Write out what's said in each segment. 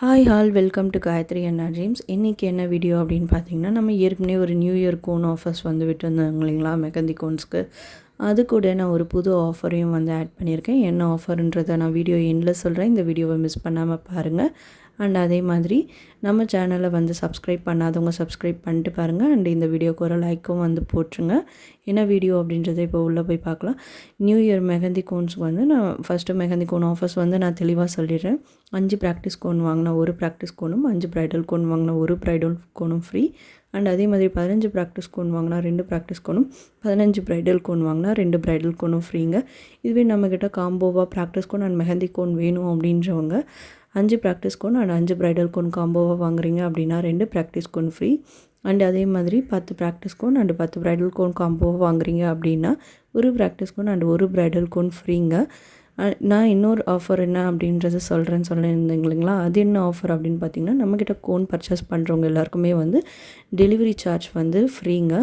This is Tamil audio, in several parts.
Hi all welcome to Gayatri Anna dreams. இன்றைக்கி என்ன வீடியோ அப்படின்னு பார்த்தீங்கன்னா, நம்ம ஏற்கனவே ஒரு நியூ இயர் கோன் ஆஃபர்ஸ் வந்து விட்டுருந்தாங்க இல்லைங்களா, மெகந்தி கோன்ஸ்க்கு. அது கூட நான் ஒரு புது ஆஃபரையும் வந்து ஆட் பண்ணியிருக்கேன். என்ன ஆஃபர்ன்றதை நான் வீடியோ எண்டில் சொல்கிறேன். இந்த வீடியோவை மிஸ் பண்ணாமல் பாருங்கள். அண்ட் அதே மாதிரி நம்ம சேனலை வந்து சப்ஸ்கிரைப் பண்ணாதவங்க சப்ஸ்கிரைப் பண்ணிட்டு பாருங்கள். அண்ட் இந்த வீடியோக்கு ஒரு லைக்கும் வந்து போட்டுருங்க. என்ன வீடியோ அப்படின்றத இப்போ உள்ளே போய் பார்க்கலாம். நியூ இயர் மெஹந்தி கோன்ஸ்க்கு வந்து நான் ஃபஸ்ட்டு மெஹந்தி கோன் ஆஃபர்ஸ் வந்து நான் தெளிவாக சொல்லிடுறேன். 5 ப்ராக்டிஸ் கோன் வாங்கினா ஒரு ப்ராக்டிஸ் கோனும், 5 ப்ரைடல் கோன் வாங்கினா ஒரு ப்ரைடல் கோனும் ஃப்ரீ. அண்ட் அதே மாதிரி 15 ப்ராக்டிஸ் கோன் வாங்கினா 2 ப்ராக்டிஸ் கோனும், 15 ப்ரைடல் கோன் வாங்கினா 2 ப்ரைடல் கோனும் ஃப்ரீங்க. இதுவே நம்மக்கிட்ட காம்போவாக practice cone and mehndi cone வேணும் அப்படின்றவங்க 5 practice cone and 5 bridal cone காம்போவாக வாங்குறீங்க அப்படின்னா 2 ப்ராக்டிஸ் கோன் ஃப்ரீ. அண்ட் அதே மாதிரி 10 practice cone and 10 bridal cone காம்போவாக வாங்குறீங்க அப்படின்னா ஒரு ப்ராக்டிஸ் கோன் அண்ட் ஒரு ப்ரைடல் கோன் ஃப்ரீங்க. நான் இன்னொரு ஆஃபர் என்ன அப்படின்றது சொல்லியிருந்தேங்க இல்லைங்களா, அது என்ன ஆஃபர் அப்படின்னு பார்த்தீங்கன்னா, நம்மக்கிட்ட கோன் பர்ச்சேஸ் பண்ணுறவங்க எல்லாருக்குமே வந்து டெலிவரி சார்ஜ் வந்து ஃப்ரீங்க.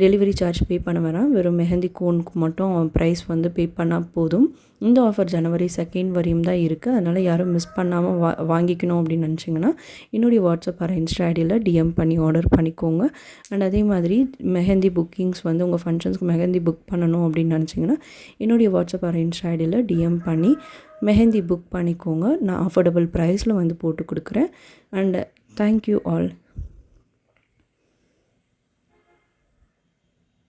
டெலிவரி சார்ஜ் பே பண்ண வேணாம், வெறும் மெஹந்தி கோனுக்கு மட்டும் ப்ரைஸ் வந்து பே பண்ணால் போதும். இந்த ஆஃபர் ஜனவரி 2 வரையும் தான் இருக்குது. அதனால் யாரும் மிஸ் பண்ணாமல் வாங்கிக்கணும் அப்படின்னு நினச்சிங்கன்னா என்னுடைய வாட்ஸ்அப் ஆர் இன்ஸ்டா ஐடியில் டிஎம் பண்ணி ஆர்டர் பண்ணிக்கோங்க. அண்ட் அதே மாதிரி மெஹந்தி புக்கிங்ஸ் வந்து உங்கள் ஃபங்க்ஷன்ஸ்க்கு மெஹந்தி புக் பண்ணணும் அப்படின்னு நினச்சிங்கன்னா என்னுடைய வாட்ஸ்அப் ஆர் இன்ஸ்டா ஐடியில் டிஎம் பண்ணி மெஹந்தி புக் பண்ணிக்கோங்க. நான் அஃபோர்டபுள் ப்ரைஸில் வந்து போட்டு கொடுக்குறேன். And thank you all.